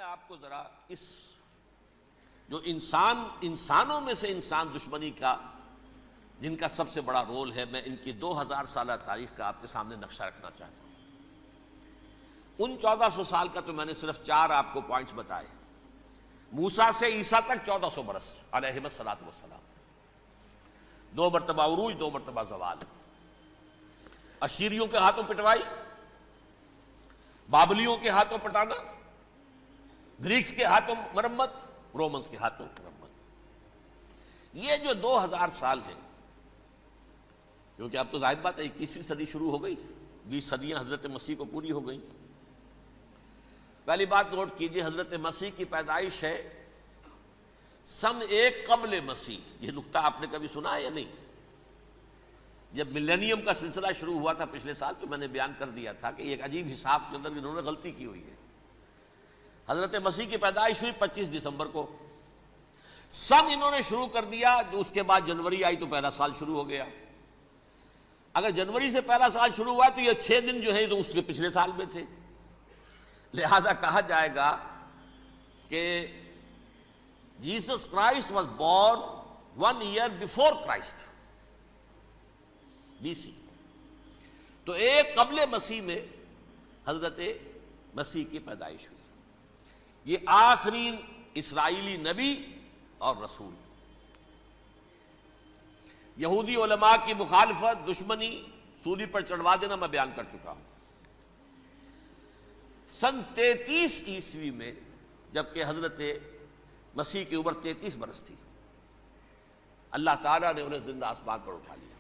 میں آپ کو ذرا اس جو انسانوں میں سے انسان دشمنی کا جن کا سب سے بڑا رول ہے، میں ان کی 2000 سالہ تاریخ کا آپ کے سامنے نقشہ رکھنا چاہتا ہوں۔ ان 1400 سال کا تو میں نے صرف 4 آپ کو پوائنٹس بتائے۔ موسیٰ سے عیسیٰ تک 1400 برس علیہ الصلوۃ والسلام، 2 مرتبہ عروج، 2 مرتبہ زوال، اشیریوں کے ہاتھوں پٹوائی، بابلیوں کے ہاتھوں پٹانا، گریکس کے ہاتھوں مرمت، رومنز کے ہاتھوں مرمت۔ یہ جو 2000 سال ہیں، کیونکہ اب تو ظاہر بات ہے 21ویں صدی شروع ہو گئی، 20 صدیاں حضرت مسیح کو پوری ہو گئی۔ پہلی بات نوٹ کیجئے، حضرت مسیح کی پیدائش ہے سن 1 قبل مسیح۔ یہ نقطہ آپ نے کبھی سنا ہے یا نہیں؟ جب ملینیم کا سلسلہ شروع ہوا تھا پچھلے سال، تو میں نے بیان کر دیا تھا کہ ایک عجیب حساب کے اندر انہوں نے غلطی کی ہوئی ہے۔ حضرت مسیح کی پیدائش ہوئی 25 دسمبر کو، سن انہوں نے شروع کر دیا، جو اس کے بعد جنوری آئی تو پہلا سال شروع ہو گیا۔ اگر جنوری سے پہلا سال شروع ہوا تو یہ 6 دن جو ہے تو اس کے پچھلے سال میں تھے، لہذا کہا جائے گا کہ Jesus Christ was born 1 year before Christ, BC۔ تو 1 قبل مسیح میں حضرت مسیح کی پیدائش ہوئی۔ یہ آخری اسرائیلی نبی اور رسول۔ یہودی علماء کی مخالفت، دشمنی، سولی پر چڑھوا دینا میں بیان کر چکا ہوں۔ سن 33 عیسوی میں جبکہ حضرت مسیح کی عمر 33 برس تھی، اللہ تعالیٰ نے انہیں زندہ آسمان پر اٹھا لیا،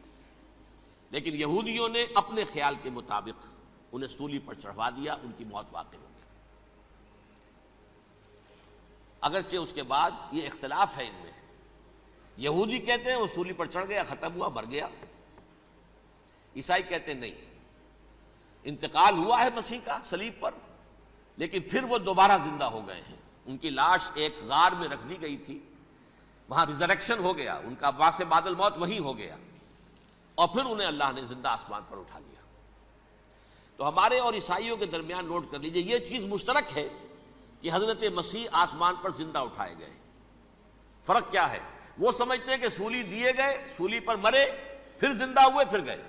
لیکن یہودیوں نے اپنے خیال کے مطابق انہیں سولی پر چڑھوا دیا، ان کی موت واقع ہو گئی۔ اگرچہ اس کے بعد یہ اختلاف ہے ان میں، یہودی کہتے ہیں وہ سولی پر چڑھ گیا، ختم ہوا، مر گیا۔ عیسائی کہتے ہیں نہیں، انتقال ہوا ہے مسیح کا صلیب پر، لیکن پھر وہ دوبارہ زندہ ہو گئے ہیں۔ ان کی لاش ایک غار میں رکھ دی گئی تھی، وہاں ریزریکشن ہو گیا، ان کا باعث بعد الموت وہیں ہو گیا، اور پھر انہیں اللہ نے زندہ آسمان پر اٹھا لیا۔ تو ہمارے اور عیسائیوں کے درمیان نوٹ کر لیجئے، یہ چیز مشترک ہے کہ حضرت مسیح آسمان پر زندہ اٹھائے گئے۔ فرق کیا ہے؟ وہ سمجھتے ہیں کہ سولی دیے گئے، سولی پر مرے، پھر زندہ ہوئے، پھر گئے۔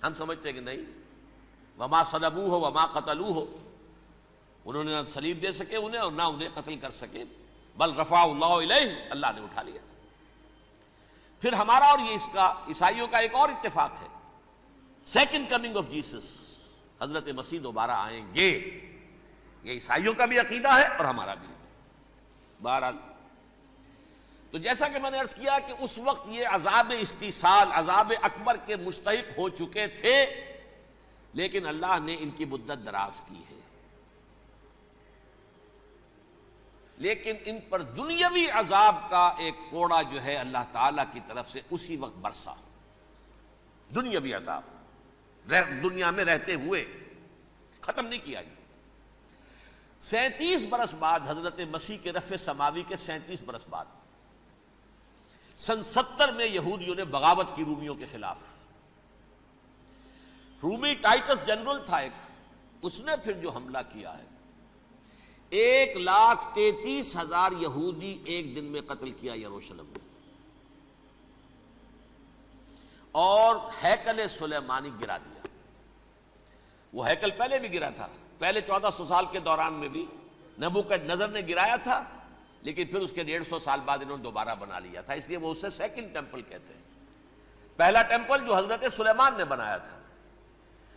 ہم سمجھتے ہیں کہ نہیں، وما صلبوہ وما قتلوہ، انہوں نے نہ صلیب دے سکے انہیں اور نہ انہیں قتل کر سکے، بل رفع اللہ الیہ، اللہ نے اٹھا لیا۔ پھر ہمارا اور یہ اس کا عیسائیوں کا ایک اور اتفاق ہے، سیکنڈ کمنگ آف جیسس، حضرت مسیح دوبارہ آئیں گے۔ یہ عیسائیوں کا بھی عقیدہ ہے اور ہمارا بھی۔ بہرحال تو جیسا کہ میں نے عرض کیا کہ اس وقت یہ عذاب استیصال، عذاب اکبر کے مستحق ہو چکے تھے، لیکن اللہ نے ان کی مدت دراز کی ہے، لیکن ان پر دنیاوی عذاب کا ایک کوڑا جو ہے اللہ تعالیٰ کی طرف سے اسی وقت برسا۔ دنیاوی عذاب دنیا میں رہتے ہوئے ختم نہیں کیا۔ 37 برس بعد حضرت مسیح کے رفع سماوی کے 37 برس بعد سن 70 میں یہودیوں نے بغاوت کی رومیوں کے خلاف۔ رومی ٹائٹس جنرل تھا ایک، اس نے پھر جو حملہ کیا ہے، 1,33,000 یہودی ایک دن میں قتل کیا یروشلم میں، اور ہیکل سلیمانی گرا دیا۔ وہ ہیکل پہلے بھی گرا تھا، پہلے 1400 سال کے دوران میں بھی نبوکدنضر نے گرایا تھا، لیکن پھر اس کے 150 سال بعد انہوں نے دوبارہ بنا لیا تھا، اس لیے وہ اسے سیکنڈ ٹیمپل کہتے ہیں۔ پہلا ٹیمپل جو حضرت سلیمان نے بنایا تھا،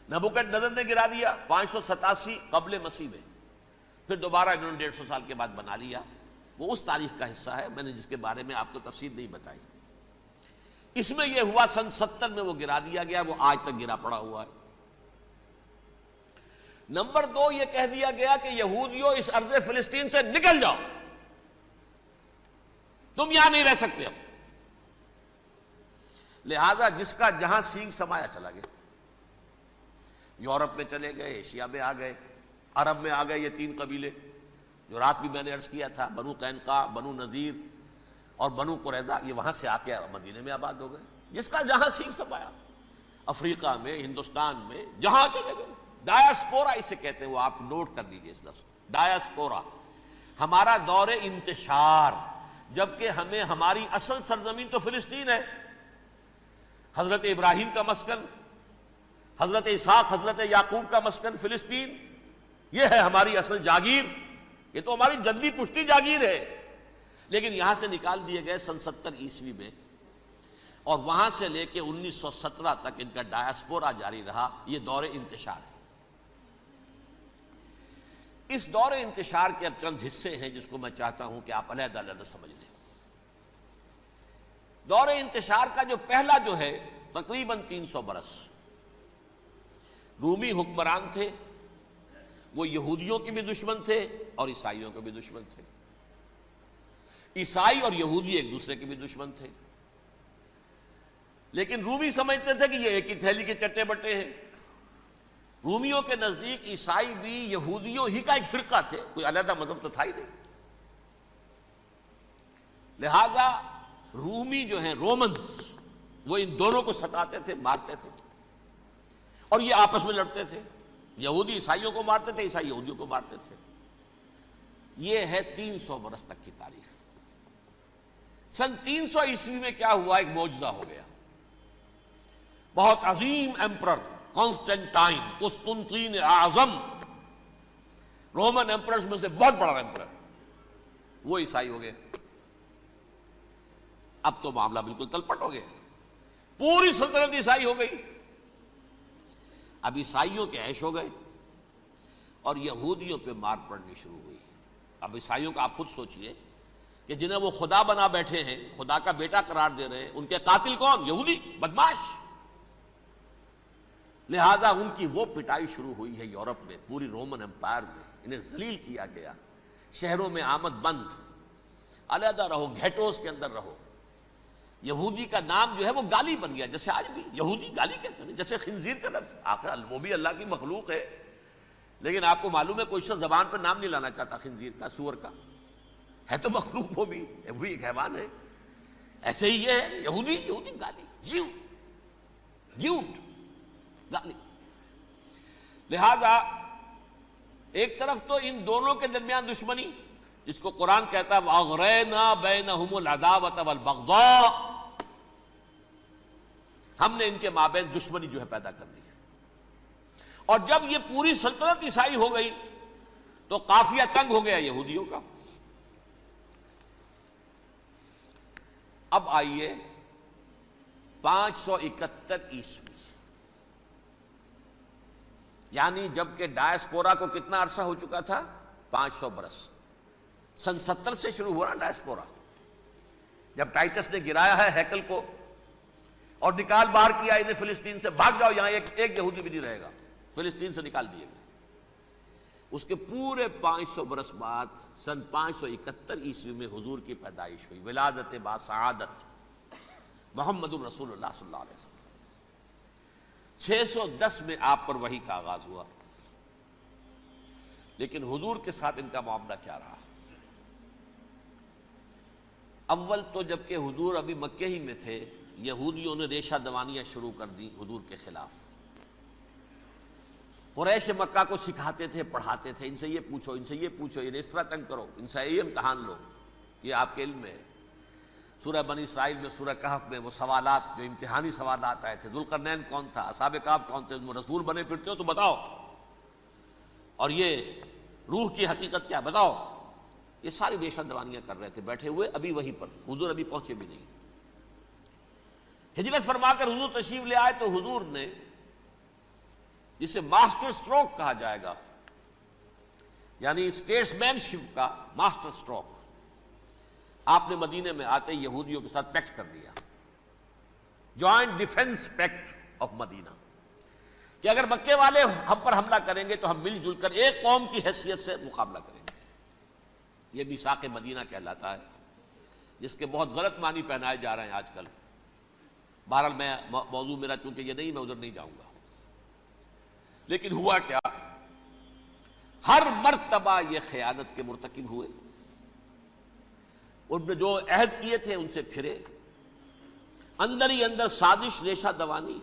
نبوکدنضر نے گرا دیا 587 قبل مسیح میں، پھر دوبارہ انہوں نے 150 سال کے بعد بنا لیا۔ وہ اس تاریخ کا حصہ ہے، میں نے جس کے بارے میں آپ کو تفصیل نہیں بتائی۔ اس میں یہ ہوا سن 70 میں وہ گرا دیا گیا، وہ آج تک گرا پڑا ہوا ہے۔ نمبر 2، یہ کہہ دیا گیا کہ یہودیوں اس ارض فلسطین سے نکل جاؤ، تم یہاں نہیں رہ سکتے اب۔ لہذا جس کا جہاں سینگ سمایا چلا گیا، یورپ میں چلے گئے، ایشیا میں آ گئے، عرب میں آ گئے۔ یہ 3 قبیلے جو رات بھی میں نے عرض کیا تھا، بنو قینقاع، بنو نذیر اور بنو قریظہ، یہ وہاں سے آ کے مدینے میں آباد ہو گئے۔ جس کا جہاں سینگ سمایا، افریقہ میں، ہندوستان میں، جہاں چلے گئے۔ ڈایاسپورا اسے کہتے ہیں، وہ آپ نوٹ کر لیجیے اس لفظ کو، ڈایاسپورا۔ ہمارا دور انتشار، جبکہ ہمیں ہماری اصل سرزمین تو فلسطین ہے، حضرت ابراہیم کا مسکن، حضرت اسحاق حضرت یعقوب کا مسکن فلسطین، یہ ہے ہماری اصل جاگیر، یہ تو ہماری جدی پشتی جاگیر ہے، لیکن یہاں سے نکال دیے گئے سن 70 عیسوی میں، اور وہاں سے لے کے 1917 تک ان کا ڈایاسپورا جاری رہا۔ یہ دور انتشار ہے۔ اس دور انتشار کے اب چند حصے ہیں جس کو میں چاہتا ہوں کہ آپ علیحدہ علیحدہ سمجھ لیں۔ دور انتشار کا جو پہلا جو ہے تقریباً 300 برس رومی حکمران تھے، وہ یہودیوں کے بھی دشمن تھے اور عیسائیوں کے بھی دشمن تھے، عیسائی اور یہودی ایک دوسرے کے بھی دشمن تھے، لیکن رومی سمجھتے تھے کہ یہ ایک ہی تھیلی کے چٹے بٹے ہیں۔ رومیوں کے نزدیک عیسائی بھی یہودیوں ہی کا ایک فرقہ تھے، کوئی علیحدہ مذہب تو تھا ہی نہیں، لہذا رومی جو ہیں رومنز وہ ان دونوں کو ستاتے تھے، مارتے تھے، اور یہ آپس میں لڑتے تھے، یہودی عیسائیوں کو مارتے تھے، عیسائی یہودیوں کو مارتے تھے۔ یہ ہے 300 برس تک کی تاریخ۔ سن 300 عیسوی میں کیا ہوا؟ ایک معجزہ ہو گیا۔ بہت عظیم ایمپرر کانسٹینٹائن، قسطنطین اعظم، رومن ایمپررز میں سے بہت بڑا ایمپرر، وہ عیسائی ہو گئے۔ اب تو معاملہ بالکل تلپٹ ہو گیا، پوری سلطنت عیسائی ہو گئی۔ اب عیسائیوں کے عیش ہو گئے اور یہودیوں پہ مار پڑنی شروع ہوئی۔ اب عیسائیوں کا آپ خود سوچئے کہ جنہیں وہ خدا بنا بیٹھے ہیں، خدا کا بیٹا قرار دے رہے ہیں، ان کے قاتل کون؟ یہودی بدماش۔ لہذا ان کی وہ پٹائی شروع ہوئی ہے یورپ میں، پوری رومن امپائر میں، انہیں ذلیل کیا گیا، شہروں میں آمد بند، علیحدہ رہو، گھیٹوز کے اندر رہو۔ یہودی کا نام جو ہے وہ گالی بن گیا، جیسے آج بھی یہودی گالی کہتے ہیں، جیسے خنزیر کا لفظ، آخر وہ بھی اللہ کی مخلوق ہے، لیکن آپ کو معلوم ہے کوئی شخص زبان پہ نام نہیں لانا چاہتا خنزیر کا، سور کا، ہے تو مخلوق، وہ بھی ایک حیوان ہے۔ ایسے ہی یہ ہے یہودی، یہودی گالی، جیوٹ گالی۔ لہذا ایک طرف تو ان دونوں کے درمیان دشمنی، جس کو قرآن کہتا ہے وَأَغْرَيْنَا بَيْنَهُمُ الْعَدَاوَةَ وَالْبَغْضَاءَ، ہم نے ان کے مابین دشمنی جو ہے پیدا کر دی۔ اور جب یہ پوری سلطنت عیسائی ہو گئی تو قافیہ تنگ ہو گیا یہودیوں کا۔ اب آئیے 571 عیسوی، یعنی جب کہ ڈایاسپورا کو کتنا عرصہ ہو چکا تھا؟ 500 برس۔ سن 70 سے شروع ہوا نا ڈایاسپورا، جب ٹائٹس نے گرایا ہے ہیکل کو اور نکال باہر کیا انہیں فلسطین سے، بھاگ جاؤ یہاں ایک یہودی بھی نہیں رہے گا، فلسطین سے نکال دیے گئے۔ اس کے پورے 500 برس بعد سن 571 عیسوی میں حضور کی پیدائش ہوئی، ولادت با سعادت محمد الرسول اللہ صلی اللہ علیہ وسلم۔ 610 میں آپ پر وحی کا آغاز ہوا، لیکن حضور کے ساتھ ان کا معاملہ کیا رہا؟ اول تو جبکہ حضور ابھی مکے ہی میں تھے، یہودیوں نے ریشہ دوانیاں شروع کر دی حضور کے خلاف۔ قریش مکہ کو سکھاتے تھے، پڑھاتے تھے، ان سے یہ پوچھو، ان سے یہ پوچھو، یہ اس طرح تنگ کرو، ان سے یہ امتحان لو، یہ آپ کے علم میں ہے۔ سورہ بنی اسرائیل میں، سورہ کہف میں وہ سوالات جو امتحانی سوالات آئے تھے، ذوالقرنین کون تھا، اصحاب کہف کون تھے، تم رسول بنے پھرتے ہو تو بتاؤ، اور یہ روح کی حقیقت کیا بتاؤ۔ یہ ساری ریشہ دوانیاں کر رہے تھے بیٹھے ہوئے، ابھی وہیں پر حضور ابھی پہنچے بھی نہیں۔ ہجرت فرما کر حضور تشریف لے آئے تو حضور نے، جسے ماسٹر سٹروک کہا جائے گا، یعنی اسٹیٹس مین شپ کا ماسٹر سٹروک، آپ نے مدینے میں آتے یہودیوں کے ساتھ پیکٹ کر دیا، جوائنٹ ڈیفنس پیکٹ آف مدینہ، کہ اگر مکے والے ہم پر حملہ کریں گے تو ہم مل جل کر ایک قوم کی حیثیت سے مقابلہ کریں گے۔ یہ میثاق مدینہ کہلاتا ہے، جس کے بہت غلط معنی پہنائے جا رہے ہیں آج کل۔ بہرحال میں موضوع میرا چونکہ یہ نہیں، میں ادھر نہیں جاؤں گا، لیکن ہوا کیا؟ ہر مرتبہ یہ خیانت کے مرتکب ہوئے، ان نے جو عہد کیے تھے ان سے پھرے، اندر ہی اندر سازش، ریشہ دوانی،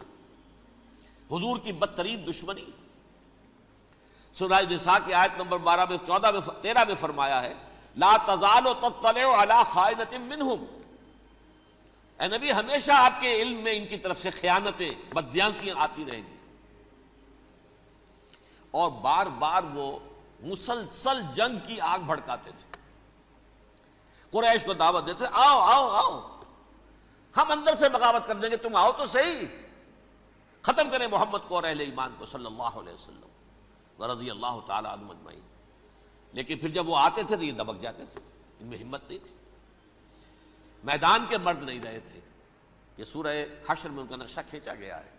حضور کی بدترین دشمنی۔ سورہ نساء کی آیت نمبر 12 میں 14 میں 13 میں فرمایا ہے لا تزال تطلع علی خائنۃ منہم، اے نبی ہمیشہ آپ کے علم میں ان کی طرف سے خیانتیں، بددیانتیاں آتی رہیں گی. اور بار بار وہ مسلسل جنگ کی آگ بھڑکاتے تھے. قریش کو دعوت دیتے، آؤ آؤ آؤ، ہم اندر سے بغاوت کر دیں گے، تم آؤ تو صحیح، ختم کریں محمد کو اور اہل ایمان کو صلی اللہ علیہ وسلم ورضی اللہ تعالی عنہم اجمعین. لیکن پھر جب وہ آتے تھے تو یہ دبک جاتے تھے، ان میں ہمت نہیں تھی، میدان کے مرد نہیں رہے تھے. یہ سورہ حشر میں ان کا نقشہ کھینچا گیا ہے.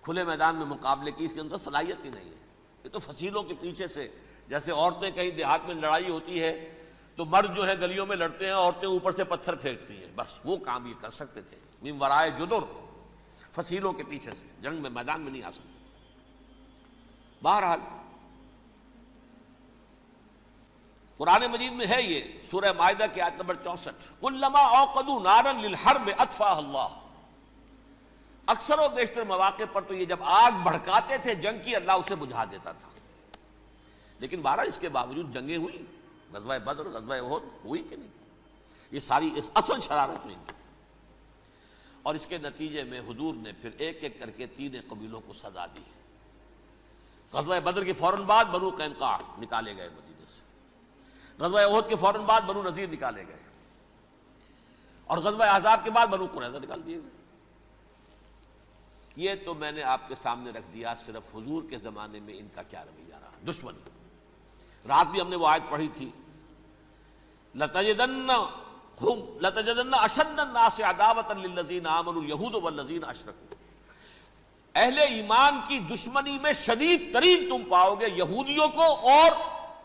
کھلے میدان میں مقابلے کی اس کے اندر صلاحیت ہی نہیں ہے. یہ تو فصیلوں کے پیچھے سے، جیسے عورتیں کہیں دیہات میں لڑائی ہوتی ہے تو مرد جو ہے گلیوں میں لڑتے ہیں، عورتیں اوپر سے پتھر پھینکتی ہیں، بس وہ کام یہ کر سکتے تھے. من ورائے جدر، فصیلوں کے پیچھے سے، جنگ میں میدان میں نہیں آ سکتے. بہرحال قرآن مجید میں ہے یہ سورہ مائدہ کی آیت نمبر 64، کلما اوقدوا نارا للحرب اطفاها اللہ. اکثر و بیشتر مواقع پر تو یہ جب آگ بھڑکاتے تھے جنگ کی، اللہ اسے بجھا دیتا تھا. لیکن بہرحال اس کے باوجود جنگیں ہوئی، غزوہ بدر، غزوہ احد ہوئی کہ نہیں؟ یہ ساری اصل شرارت ہوئی. اور اس کے نتیجے میں حضور نے پھر ایک ایک کر کے 3 قبیلوں کو سزا دی. غزوہ بدر کے فوراً بعد بنو قینقاع نکالے گئے مدینے سے، غزوہ احد کے فوراً بعد بنو نذیر نکالے گئے، اور غزوہ احزاب کے بعد بنو قریظہ نکال دیے گئے. یہ تو میں نے آپ کے سامنے رکھ دیا صرف حضور کے زمانے میں ان کا کیا رویہ رہا. دشمن، رات بھی ہم نے وہ آیت پڑھی تھی، لَتَجِدَنَّ أَشَدَّ النَّاسِ عَدَاوَةً لِلَّذِينَ آمَنُوا الْيَهُودُ وَالَّذِينَ أَشْرَكُوا. اہل ایمان کی دشمنی میں شدید ترین تم پاؤ گے یہودیوں کو اور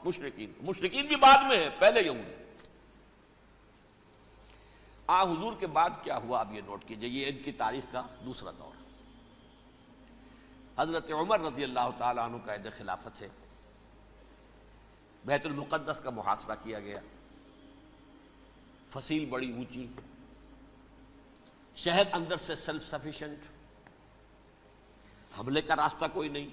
مشرکین کو. مشرکین بھی بعد میں ہے، پہلے یہودی. حضور کے بعد کیا ہوا اب یہ نوٹ کیجئے، یہ ان کی تاریخ کا دوسرا دور. حضرت عمر رضی اللہ تعالیٰ عنہ کا عہد خلافت ہے. بیت المقدس کا محاصرہ کیا گیا، فصیل بڑی اونچی، شہر اندر سے سیلف سفیشنٹ، حملے کا راستہ کوئی نہیں.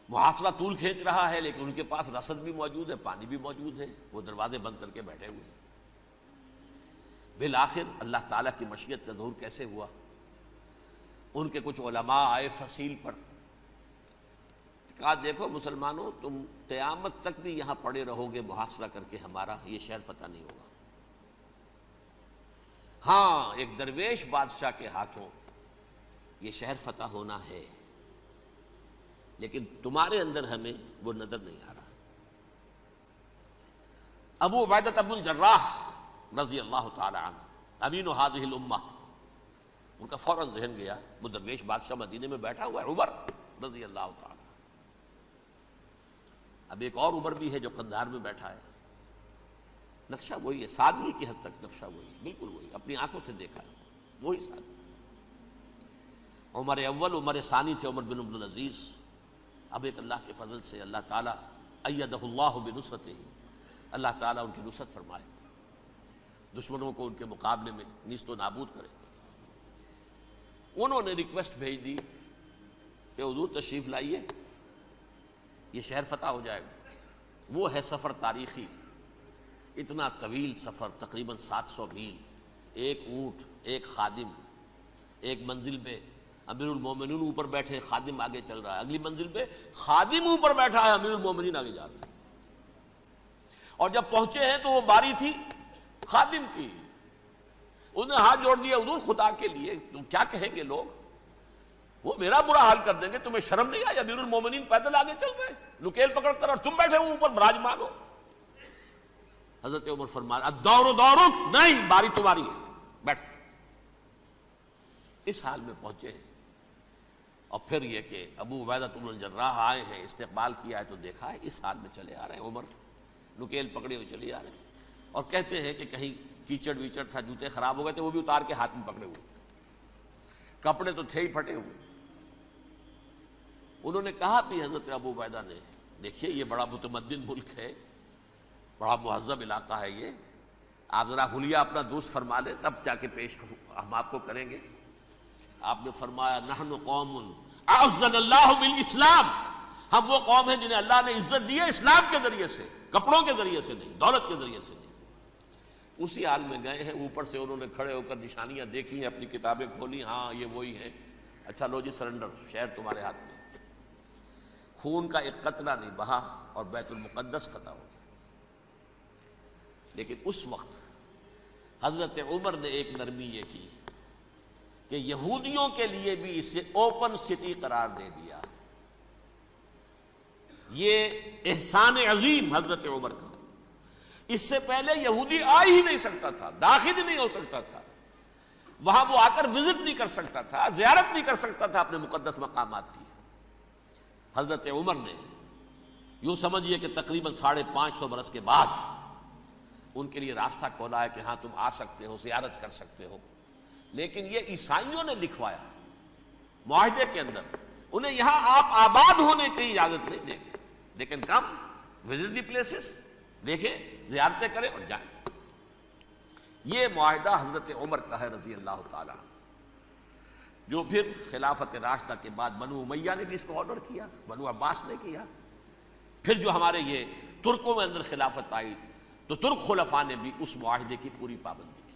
محاصرہ طول کھینچ رہا ہے لیکن ان کے پاس رسد بھی موجود ہے، پانی بھی موجود ہے، وہ دروازے بند کر کے بیٹھے ہوئے ہیں. بالآخر اللہ تعالیٰ کی مشیت کا ظہور کیسے ہوا؟ ان کے کچھ علماء آئے فصیل پر، کہا دیکھو مسلمانوں، تم قیامت تک بھی یہاں پڑے رہو گے محاصرہ کر کے، ہمارا یہ شہر فتح نہیں ہوگا. ہاں ایک درویش بادشاہ کے ہاتھوں یہ شہر فتح ہونا ہے، لیکن تمہارے اندر ہمیں وہ نظر نہیں آ رہا. ابو عبیدہ بن الجراح رضی اللہ تعالی عنہ، امین هذه الامہ، ان کا فوراً ذہن گیا وہ درویش بادشاہ مدینے میں بیٹھا ہوا ہے عمر رضی اللہ تعالی. اب ایک اور عمر بھی ہے جو قندھار میں بیٹھا ہے. نقشہ وہی ہے، سادگی کی حد تک نقشہ وہی، بالکل وہی، اپنی آنکھوں سے دیکھا ہے وہی سادگی. عمر اول، عمر ثانی تھے عمر بن عبد العزیز. اب ایک اللہ کے فضل سے اللہ تعالیٰ ایدہ اللہ بنصرتہ، اللہ تعالیٰ ان کی نصرت فرمائے، دشمنوں کو ان کے مقابلے میں نیست و نابود کرے. انہوں نے ریکویسٹ بھیج دی کہ حضور تشریف لائیے، یہ شہر فتح ہو جائے گا. وہ ہے سفر تاریخی، اتنا طویل سفر، تقریباً 700 میل، ایک اونٹ، ایک خادم، ایک منزل پہ امیر المومنین اوپر بیٹھے، خادم آگے چل رہا ہے، اگلی منزل پہ خادم اوپر بیٹھا ہے، امیر المومنین آگے جا رہے ہیں. اور جب پہنچے ہیں تو وہ باری تھی خادم کی. انہوں نے ہاتھ جوڑ دیا، حضور خدا کے لیے تم کیا کہیں گے لوگ، وہ میرا برا حال کر دیں گے، تمہیں شرم نہیں آئی؟ امیر المومنین پیدل آگے چل رہے ہیں نکیل پکڑ کر، اور تم بیٹھے ہو اوپر براجمان ہو. حضرت عمر فرمایا الدور دورک، نہیں باری تمہاری ہے، بیٹھ. اس حال میں پہنچے ہیں. اور پھر یہ کہ ابو عبیدہ بن الجراح آئے ہیں، استقبال کیا ہے تو دیکھا ہے اس حال میں چلے آ رہے ہیں. عمر نکیل پکڑے ہوئے چلے آ رہے ہیں، اور کہتے ہیں کہ کہیں کیچڑ ویچڑ تھا، جوتے خراب ہو گئے تھے، وہ بھی اتار کے ہاتھ میں پکڑے ہوئے، کپڑے تو تھے ہی پھٹے ہوئے. انہوں نے کہا بھی حضرت ابو عبیدہ نے، دیکھیے یہ بڑا متمدن ملک ہے، بڑا مہذب علاقہ ہے یہ، آپ ذرا حلیہ اپنا دوست فرما لیں تب جا کے پیش ہم آپ کو کریں گے. آپ نے فرمایا نحن قوم اعزنا اللہ بالاسلام، ہم وہ قوم ہیں جنہیں اللہ نے عزت دی ہے اسلام کے ذریعے سے، کپڑوں کے ذریعے سے نہیں، دولت کے ذریعے سے نہیں۔ اسی حال میں گئے ہیں، اوپر سے انہوں نے کھڑے ہو کر نشانیاں دیکھی ہیں، اپنی کتابیں کھولی، ہاں یہ وہی ہیں، اچھا لو جی سرنڈر، شہر تمہارے ہاتھ میں۔ خون کا ایک قطرہ نہیں بہا اور بیت المقدس فتح ہو گیا۔ لیکن اس وقت حضرت عمر نے ایک نرمی یہ کی کہ یہودیوں کے لیے بھی اسے اوپن سٹی قرار دے دیا۔ یہ احسان عظیم حضرت عمر کا، اس سے پہلے یہودی آ ہی نہیں سکتا تھا، داخل ہی نہیں ہو سکتا تھا، وہاں وہ آ کر وزٹ نہیں کر سکتا تھا، زیارت نہیں کر سکتا تھا اپنے مقدس مقامات کی۔ حضرت عمر نے یوں سمجھیے کہ تقریباً 550 برس کے بعد ان کے لیے راستہ کھولا ہے کہ ہاں تم آ سکتے ہو، زیارت کر سکتے ہو۔ لیکن یہ عیسائیوں نے لکھوایا معاہدے کے اندر، انہیں یہاں آپ آباد ہونے کی اجازت نہیں دیں گے، لیکن کم وزٹ دی پلیسز، دیکھیں زیارتیں کریں اور جائیں۔ یہ معاہدہ حضرت عمر کا ہے رضی اللہ تعالیٰ، جو پھر خلافت راشدہ کے بعد بنو امیہ نے بھی اس کو آرڈر کیا، بنو عباس نے کیا، پھر جو ہمارے یہ ترکوں میں اندر خلافت آئی تو ترک خلفاء نے بھی اس معاہدے کی پوری پابندی کی۔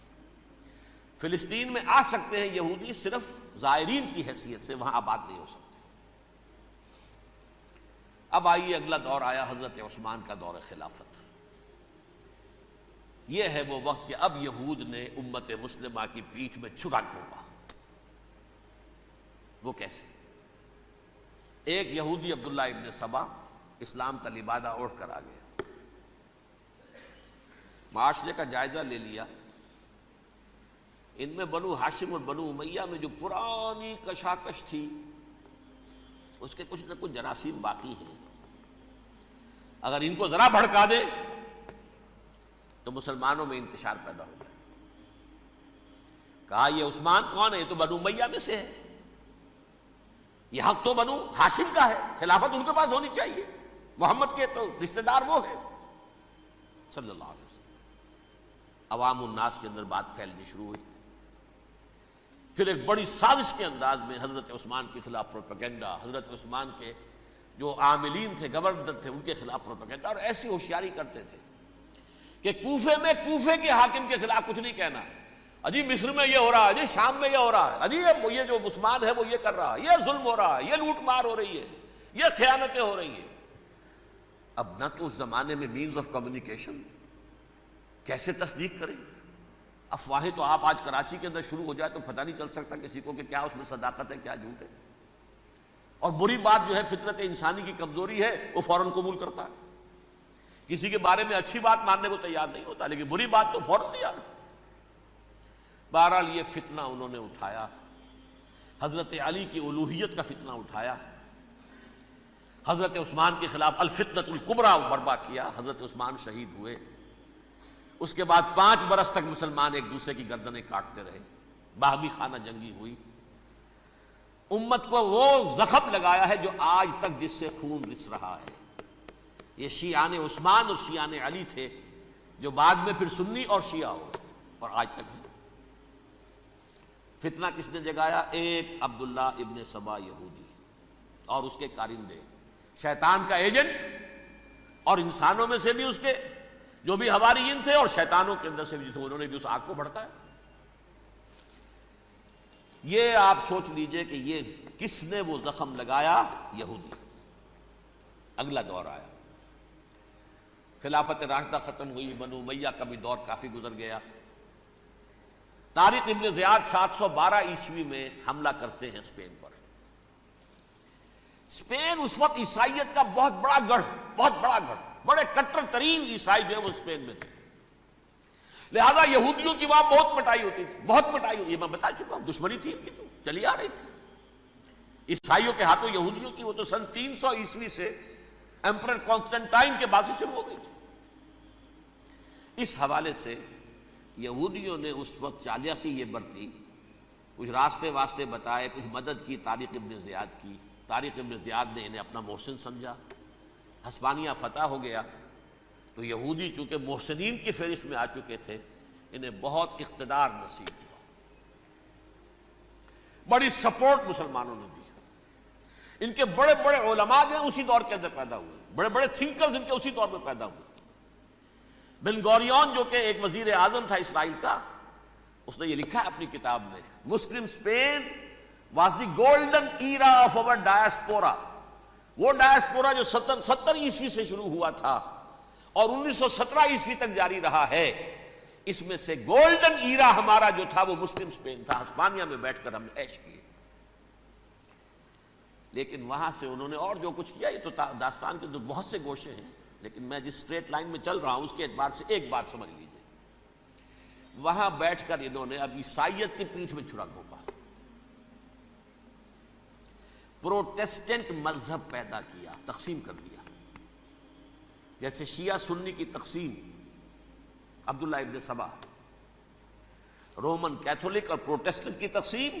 فلسطین میں آ سکتے ہیں یہودی صرف زائرین کی حیثیت سے، وہاں آباد نہیں ہو سکتے۔ اب آئیے اگلا دور آیا حضرت عثمان کا دور خلافت۔ یہ ہے وہ وقت کہ اب یہود نے امت مسلمہ کی پیٹھ میں چھرا گھونپا۔ وہ کیسے؟ ایک یہودی عبداللہ ابن سبا اسلام کا لبادہ اوڑھ کر آ گیا، معاشرے کا جائزہ لے لیا، ان میں بنو ہاشم اور بنو امیہ میں جو پرانی کشاکش تھی اس کے کچھ نہ کچھ جراثیم باقی ہیں، اگر ان کو ذرا بھڑکا دے تو مسلمانوں میں انتشار پیدا ہو جائے۔ کہا یہ عثمان کون ہے؟ یہ تو بنو امیہ میں سے ہے، یہ حق تو بنو ہاشم کا ہے، خلافت ان کے پاس ہونی چاہیے، محمد کے تو رشتہ دار وہ ہے صلی اللہ علیہ وسلم۔ عوام الناس کے اندر بات پھیلنی شروع ہوئی، پھر ایک بڑی سازش کے انداز میں حضرت عثمان کے خلاف پروپیگنڈا، حضرت عثمان کے جو عاملین تھے، گورنر تھے، ان کے خلاف پروپیگنڈا، اور ایسی ہوشیاری کرتے تھے کہ کوفے میں کوفے کے حاکم کے خلاف کچھ نہیں کہنا، اجی مصر میں یہ ہو رہا ہے، اجی شام میں یہ ہو رہا ہے، اجی یہ جو عثمان ہے وہ یہ کر رہا ہے، یہ ظلم ہو رہا ہے، یہ لوٹ مار ہو رہی ہے، یہ خیانتیں ہو رہی ہیں۔ اب نہ تو اس زمانے میں مینز آف کمیونیکیشن، کیسے تصدیق کریں؟ افواہیں تو آپ آج کراچی کے اندر شروع ہو جائے تو پتہ نہیں چل سکتا کسی کو کہ کیا اس میں صداقت ہے کیا جھوٹ ہے، اور بری بات جو ہے فطرت انسانی کی کمزوری ہے وہ فوراً قبول کرتا ہے، کسی کے بارے میں اچھی بات ماننے کو تیار نہیں ہوتا لیکن بری بات تو فوراً تیار ہے۔ بہرحال یہ فتنہ انہوں نے اٹھایا، حضرت علی کی الوہیت کا فتنہ اٹھایا، حضرت عثمان کے خلاف الفتنۃ الکبریٰ برپا کیا، حضرت عثمان شہید ہوئے۔ اس کے بعد 5 برس تک مسلمان ایک دوسرے کی گردنیں کاٹتے رہے، باہمی خانہ جنگی ہوئی، امت کو وہ زخم لگایا ہے جو آج تک جس سے خون رس رہا ہے۔ یہ شیعان عثمان اور شیعان علی تھے جو بعد میں پھر سنی اور شیعہ ہو اور آج تک ہے۔ فتنہ کس نے جگایا؟ ایک عبداللہ ابن سبا یہودی اور اس کے کارندے، شیطان کا ایجنٹ، اور انسانوں میں سے بھی اس کے جو بھی حواریین تھے اور شیطانوں کے اندر سے بھی تھے، انہوں نے بھی اس آگ کو بھڑکایا۔ یہ آپ سوچ لیجئے کہ یہ کس نے وہ زخم لگایا؟ یہودی۔ اگلا دور آیا، خلافت راشدہ ختم ہوئی، بنو امیہ کا بھی دور کافی گزر گیا۔ طارق ابن زیاد 712 عیسوی میں حملہ کرتے ہیں اسپین پر۔ اسپین اس وقت عیسائیت کا بہت بڑا گڑھ، بڑے کٹر ترین عیسائی جو ہے وہ اسپین میں تھے، لہذا یہودیوں کی وہاں بہت پٹائی ہوتی تھی، یہ میں بتا چکا ہوں، دشمنی تھی ان کی تو چلی آ رہی تھی عیسائیوں کے ہاتھوں یہودیوں کی، وہ تو سن 300 عیسوی سے ایمپرر کانسٹنٹائن کے بعد سے شروع ہو گئی تھی۔ اس حوالے سے یہودیوں نے اس وقت چالاکی یہ برتی، کچھ راستے واسطے بتائے، کچھ مدد کی طارق ابن زیاد کی۔ طارق ابن زیاد نے انہیں اپنا محسن سمجھا، ہسپانیہ فتح ہو گیا تو یہودی چونکہ محسنین کی فہرست میں آ چکے تھے، انہیں بہت اقتدار نصیب ہوا، بڑی سپورٹ مسلمانوں نے دی۔ ان کے بڑے بڑے علماء جو ہیں اسی دور کے اندر پیدا ہوئے، بڑے بڑے تھنکرز ان کے اسی دور میں پیدا ہوئے۔ بن گوریون جو کہ ایک وزیر اعظم تھا اسرائیل کا، اس نے یہ لکھا ہے اپنی کتاب میں، Muslim Spain was the golden era of our diaspora. وہ ڈائسپورا جو 70 عیسوی سے شروع ہوا تھا اور 1917 عیسوی تک جاری رہا ہے، اس میں سے گولڈن ایرا ہمارا جو تھا وہ مسلم اسپین تھا۔ ہسپانیہ میں بیٹھ کر ہم نے عیش کیے، لیکن وہاں سے انہوں نے اور جو کچھ کیا، یہ تو داستان کے تو بہت سے گوشے ہیں، لیکن میں جس اسٹریٹ لائن میں چل رہا ہوں اس کے اعتبار سے ایک بات سمجھ لیجیے، وہاں بیٹھ کر انہوں نے اب عیسائیت کی پیٹھ میں چھرا گھونپا، پروٹیسٹنٹ مذہب پیدا کیا، تقسیم کر دیا، جیسے شیعہ سنی کی تقسیم، عبداللہ ابن سبا، رومن کیتھولک اور پروٹیسٹنٹ کی تقسیم،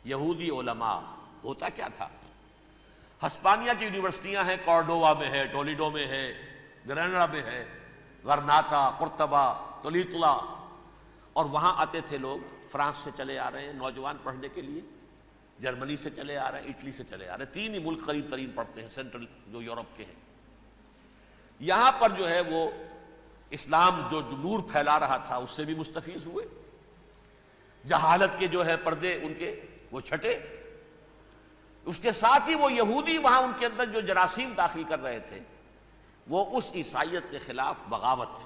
یہودی علماء۔ ہوتا کیا تھا، ہسپانیہ کی یونیورسٹیاں ہیں، کارڈووا میں ہے، ٹولیڈو میں ہے، گریناڈا میں ہے، غرناطہ، قرطبہ، تولیتلا، اور وہاں آتے تھے لوگ، فرانس سے چلے آ رہے ہیں نوجوان پڑھنے کے لیے، جرمنی سے چلے آ رہے ہیں، اٹلی سے چلے آ رہے ہیں، 3 ہی ملک قریب ترین پڑھتے ہیں سینٹرل جو یورپ کے ہیں۔ یہاں پر جو ہے وہ اسلام جو نور پھیلا رہا تھا اس سے بھی مستفیض ہوئے، جہالت کے جو ہے پردے ان کے وہ چھٹے، اس کے ساتھ ہی وہ یہودی وہاں ان کے اندر جو جراثیم داخل کر رہے تھے وہ اس عیسائیت کے خلاف بغاوت،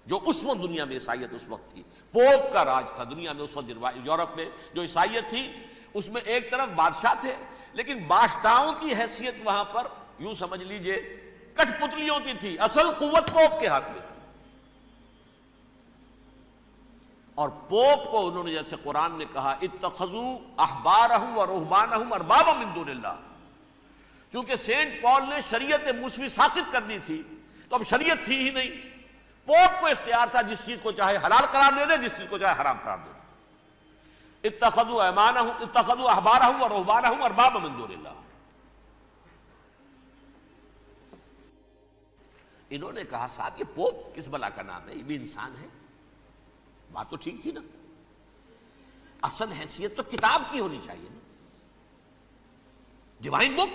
جو اس وقت دنیا میں عیسائیت اس وقت تھی، پوپ کا راج تھا دنیا میں اس وقت، یورپ میں جو عیسائیت تھی اس میں ایک طرف بادشاہ تھے، لیکن بادشاہوں کی حیثیت وہاں پر یوں سمجھ لیجئے کٹ پتلیوں کی تھی، اصل قوت پوپ کے ہاتھ میں تھی۔ اور پوپ کو انہوں نے جیسے قرآن نے کہا اتخذوا احبارہم ورہبانہم اربابا من دون اللہ، چونکہ سینٹ پال نے شریعت موسوی ساقط کر دی تھی تو اب شریعت تھی ہی نہیں، پوپ کو اختیار تھا جس چیز کو چاہے حلال قرار دے دے، جس چیز کو چاہے حرام قرار دے دے۔ اتخذوا احبارہم ورہبانہم اربابا من دون اللہ۔ انہوں نے کہا صاحب یہ پوپ کس بلا کا نام ہے، یہ بھی انسان ہے، بات تو ٹھیک تھی نا، اصل حیثیت تو کتاب کی ہونی چاہیے نا، ڈیوائن بک،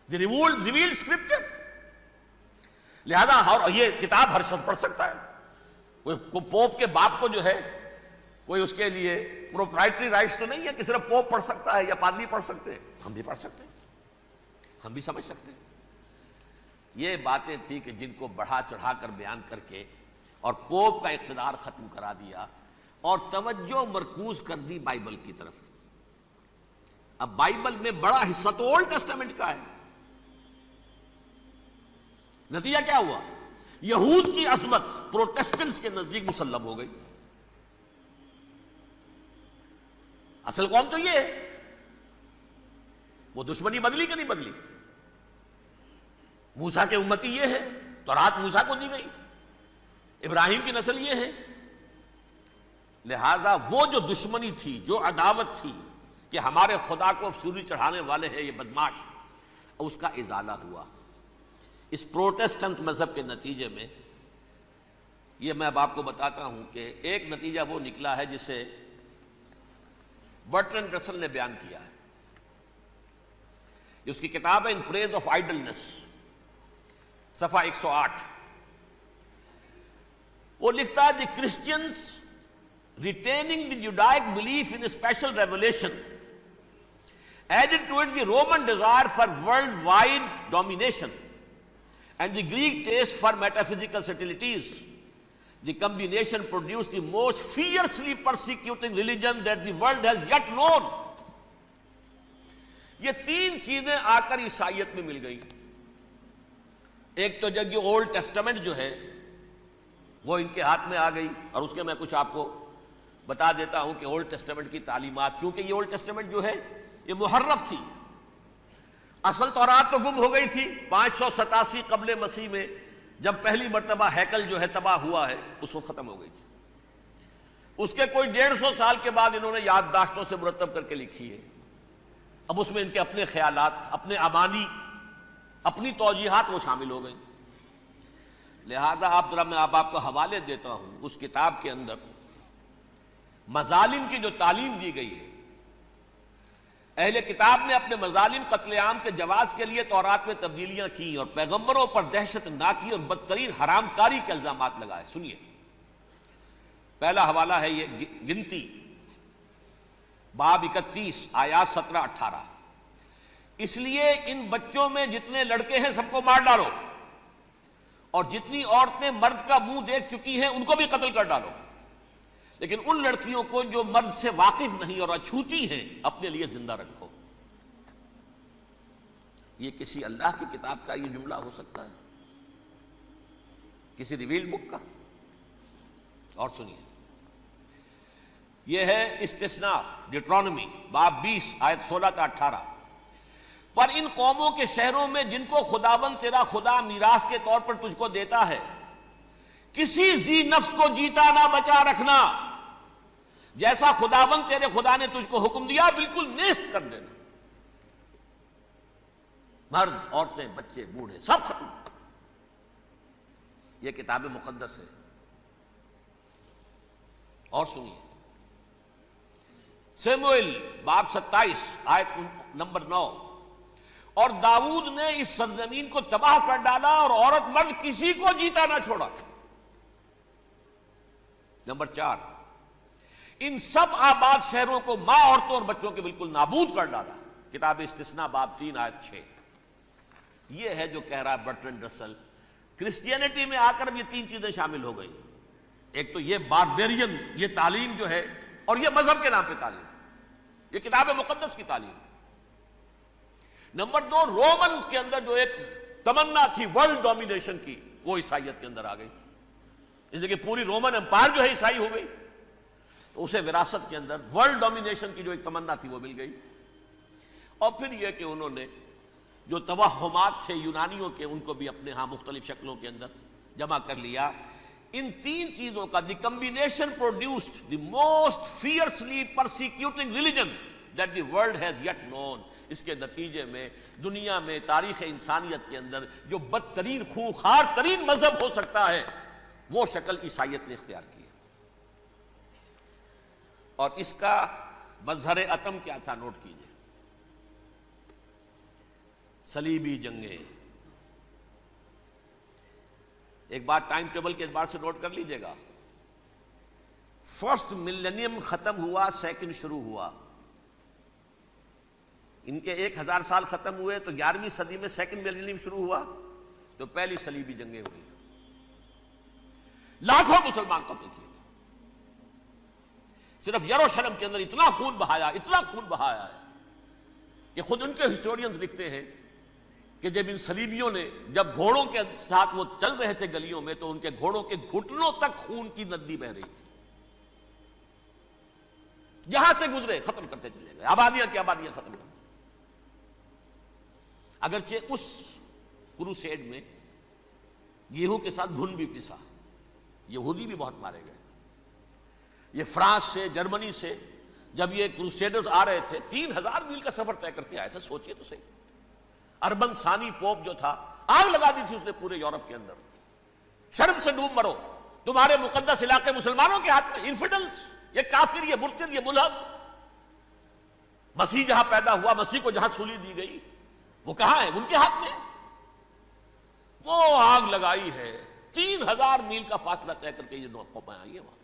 دی ریویلڈ اسکرپچر، لہذا اور یہ کتاب ہر شخص پڑھ سکتا ہے، کوئی پوپ کے باپ کو جو ہے کوئی اس کے لیے پروپرائٹری رائٹس تو نہیں ہے کہ صرف پوپ پڑھ سکتا ہے یا پادری پڑھ سکتے ہیں، ہم بھی پڑھ سکتے ہیں، ہم بھی سمجھ سکتے ہیں۔ یہ باتیں تھی کہ جن کو بڑھا چڑھا کر بیان کر کے اور پوپ کا اقتدار ختم کرا دیا اور توجہ مرکوز کر دی بائبل کی طرف۔ اب بائبل میں بڑا حصہ تو اولڈ ٹیسٹامنٹ کا ہے، نتیجہ کیا ہوا، یہود کی عظمت پروٹیسٹنٹس کے نزدیک مسلم ہو گئی۔ اصل قوم تو یہ ہے، وہ دشمنی بدلی کہ نہیں بدلی، موسیٰ کے امتی یہ ہے، تورات موسیٰ کو دی گئی، ابراہیم کی نسل یہ ہے، لہذا وہ جو دشمنی تھی، جو عداوت تھی کہ ہمارے خدا کو سولی چڑھانے والے ہیں یہ بدماش، اس کا ازالہ ہوا اس پروٹیسٹنٹ مذہب کے نتیجے میں۔ یہ میں اب آپ کو بتاتا ہوں کہ ایک نتیجہ وہ نکلا ہے جسے برٹرنڈ رسل نے بیان کیا ہے، اس کی کتاب ہے ان پریز آف آئیڈلنس، صفحہ 108۔ وہ لکھتا ہے the Christians retaining the Judaic belief in special revelation added to it the Roman desire for worldwide domination and the Greek taste for metaphysical subtleties. The combination produced the most fiercely persecuting religion that the world has yet known. یہ 3 چیزیں آ کر عیسائیت میں مل گئی۔ ایک تو جب یہ اولڈ ٹیسٹامنٹ جو ہے وہ ان کے ہاتھ میں آ گئی، اور اس کے میں کچھ آپ کو بتا دیتا ہوں کہ اولڈ ٹیسٹامنٹ کی تعلیمات، کیونکہ یہ اولڈ ٹیسٹامنٹ جو ہے یہ محرف تھی، اصل تورات تو گم ہو گئی تھی 587 قبل مسیح میں، جب پہلی مرتبہ ہیکل جو ہے تباہ ہوا ہے اس وقت ختم ہو گئی تھی۔ اس کے کوئی 150 سال کے بعد انہوں نے یادداشتوں سے مرتب کر کے لکھی ہے، اب اس میں ان کے اپنے خیالات، اپنے امانی، اپنی توجیحات وہ شامل ہو گئیں۔ لہذا میں آپ کو حوالے دیتا ہوں، اس کتاب کے اندر مظالم کی جو تعلیم دی گئی ہے، اہل کتاب نے اپنے مظالم قتل عام کے جواز کے لیے تورات میں تبدیلیاں کی اور پیغمبروں پر دہشت ناکی اور بدترین حرام کاری کے الزامات لگائے. سنیے، پہلا حوالہ ہے یہ گنتی باب 31 آیات 17-18. اس لیے ان بچوں میں جتنے لڑکے ہیں سب کو مار ڈالو، اور جتنی عورتیں مرد کا منہ دیکھ چکی ہیں ان کو بھی قتل کر ڈالو، لیکن ان لڑکیوں کو جو مرد سے واقف نہیں اور اچھوتی ہیں اپنے لیے زندہ رکھو. یہ کسی اللہ کی کتاب کا یہ جملہ ہو سکتا ہے؟ کسی ریویل بک کا؟ اور سنیے، یہ ہے استثناء ڈیٹرانومی باب 20 آیت 16-18. پر ان قوموں کے شہروں میں جن کو خداوند تیرا خدا میراث کے طور پر تجھ کو دیتا ہے، کسی ذی نفس کو جیتا نہ بچا رکھنا، جیسا خداوند تیرے خدا نے تجھ کو حکم دیا بالکل نیست کر دینا. مرد، عورتیں، بچے، بوڑھے سب ختم. یہ کتاب مقدس ہے. اور سنیے، سیموئیل باب 27 آیت نمبر 9. اور داؤد نے اس سرزمین کو تباہ کر ڈالا اور عورت مرد کسی کو جیتا نہ چھوڑا. نمبر 4، ان سب آباد شہروں کو ماں، عورتوں اور بچوں کے بالکل نابود کر ڈالا. کتاب استثناء باب 3 آیت 6. یہ ہے جو کہہ رہا ہے برٹرنڈ رسل، کرسچینٹی میں آ کر اب یہ 3 چیزیں شامل ہو گئی. ایک تو یہ باربیرین یہ تعلیم جو ہے، اور یہ مذہب کے نام پہ تعلیم، یہ کتاب مقدس کی تعلیم. نمبر 2، رومنز کے اندر جو ایک تمنا تھی ورلڈ ڈومینیشن کی، وہ عیسائیت کے اندر آ گئی. اس لیے کہ پوری رومن امپائر جو ہے عیسائی ہو گئی، تو اسے وراثت کے اندر ورلڈ ڈومینیشن کی جو ایک تمنا تھی وہ مل گئی. اور پھر یہ کہ انہوں نے جو توہمات تھے یونانیوں کے، ان کو بھی اپنے ہاں مختلف شکلوں کے اندر جمع کر لیا. ان 3 چیزوں کا the combination produced the most fiercely persecuting religion that the world has yet known. اس کے نتیجے میں دنیا میں تاریخ انسانیت کے اندر جو بدترین خوخار ترین مذہب ہو سکتا ہے وہ شکل عیسائیت نے اختیار کی. اور اس کا مظہر عتم کیا تھا؟ نوٹ کیجئے، صلیبی جنگیں. ایک بات ٹائم ٹیبل کے اعتبار سے نوٹ کر لیجئے گا. فرسٹ ملینیم ختم ہوا، سیکنڈ شروع ہوا. ان کے 1000 سال ختم ہوئے تو 11ویں صدی میں سیکنڈ ملینیم شروع ہوا، تو پہلی صلیبی جنگیں ہوئی. لاکھوں مسلمان قتل کیے. صرف یروشلم کے اندر اتنا خون بہایا ہے کہ خود ان کے ہسٹورینز لکھتے ہیں کہ جب ان صلیبیوں نے جب گھوڑوں کے ساتھ وہ چل رہے تھے گلیوں میں، تو ان کے گھوڑوں کے گھٹنوں تک خون کی ندی بہہ رہی تھی. جہاں سے گزرے ختم کرتے چلے گئے، آبادیاں کی آبادیاں ختم کر. اگرچہ اس کروسیڈ میں گیہوں کے ساتھ گھن بھی پسا، یہودی بھی بہت مارے گئے. یہ فرانس سے، جرمنی سے جب یہ کروسیڈرز آ رہے تھے، 3000 میل کا سفر طے کر کے آئے تھے. سوچئے تو صحیح. اربن ثانی پوپ جو تھا، آگ لگا دی تھی اس نے پورے یورپ کے اندر. شرم سے ڈوب مرو، تمہارے مقدس علاقے مسلمانوں کے ہاتھ میں. انفیڈلز، یہ کافر، یہ مرتد، یہ ملحد. مسیح جہاں پیدا ہوا، مسیح کو جہاں سولی دی گئی، وہ کہاں ہے؟ ان کے ہاتھ میں. وہ آگ لگائی ہے. 3000 میل کا فاصلہ طے کر کے یہ قومیں آئی ہیں وہاں،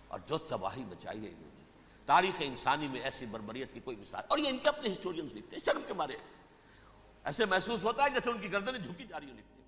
اور جو تباہی مچائی ہے انہوں نے. تاریخ انسانی میں ایسی بربریت کی کوئی مثال. اور یہ ان کے اپنے ہسٹورینز لکھتے ہیں. شرم کے مارے ایسے محسوس ہوتا ہے جیسے ان کی گردنیں جھکی جا رہی ہوں. لکھتے ہیں